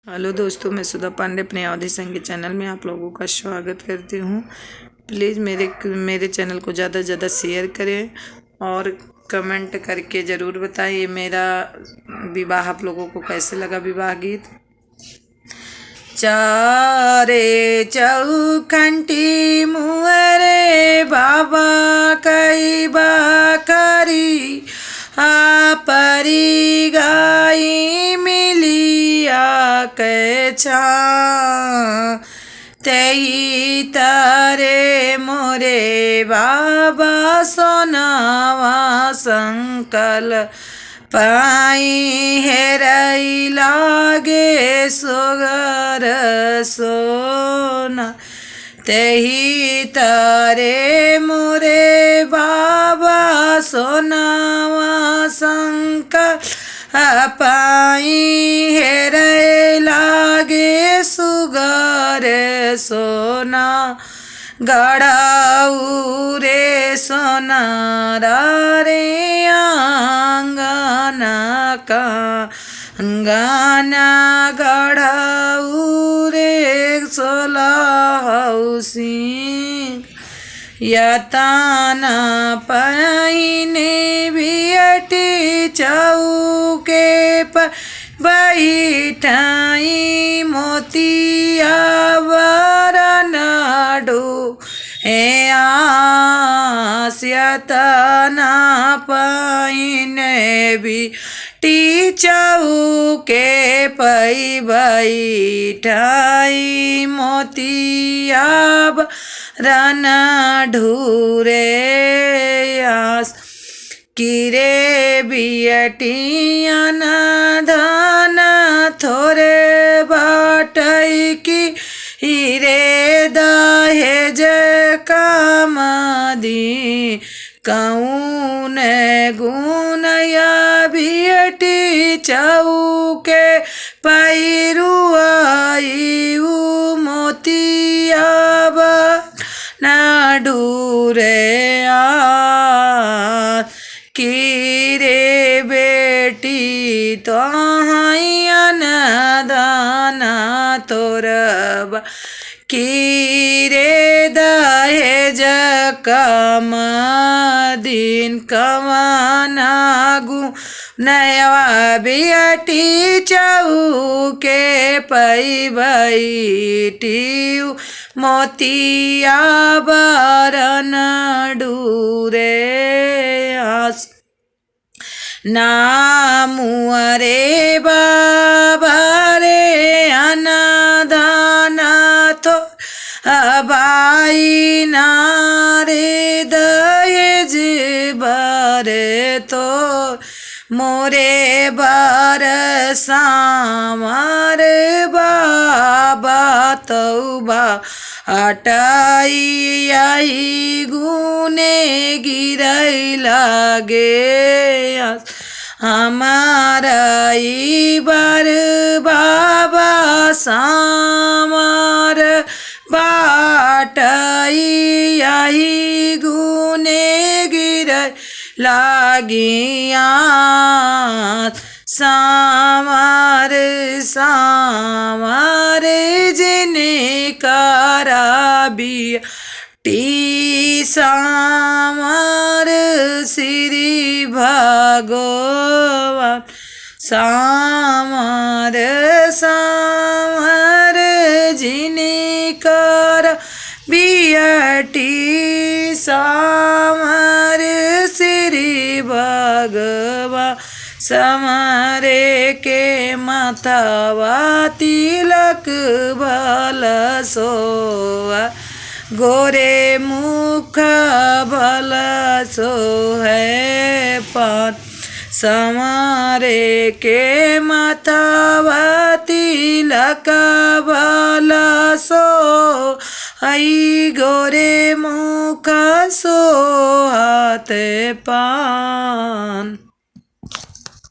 Hello दोस्तों, मैं सुधा पांडे अपने अवधि संगीत चैनल में आप लोगों का स्वागत करती हूँ। प्लीज़ मेरे चैनल को ज़्यादा से ज़्यादा शेयर करें और कमेंट करके ज़रूर बताइए मेरा विवाह आप लोगों को कैसे लगा। विवाह गीत। चारे चौखंटी मुहरे बाबा कई बाकरी परी गाई मिलिया के छा तेई तारे मोरे बाबा सोनावा संकल पाई हेरई लागे सोगर सोना तेही तारे मोरे बाबा सोनावा शंकर पाई हेरे लागे सुगर सोना गड़ाऊ रे सोना रे आंगना का अंगना गड़ाऊ रे सोला हौसी यताना पाइने बियटी चौके पर बैठाई मोतिया वरनाडो हे आस्यतना पाइने भी टी चौके पई बैठाई मोतिया रन ढूरे आस किरे बियटियन धन थोरे बाटई की हीरे दहेज कामदी कौन गुनया बियटी चौके पैरुआई मोतिया न ढूरे आ किरे बेटी तो हायन दाना तोरबा किरे दहेज कम दिन कमाना गु नया बियटी चौके पई बैठी मोतिया बरन डूरे आस नामुअरे बाबा रे अनादाना तो अबाई नारे दहेज बारे तो मोरे बार सामार बाबा तौबा हटाई आई गुने गिरई लागे हमारा बार बाबा सामार बाटाई आई गुने गिरई लागिया सामार सामार जिने कराबिया टी सामार श्री भगवान सामार सामार जिने कर बियटी सामार श्री भगवान समारे के माथावा तिलक भल सोआ गोरे मुख भल सो है पान समारे के माथावा तिलक भल सो आई गोरे मुख सो हाथ पान।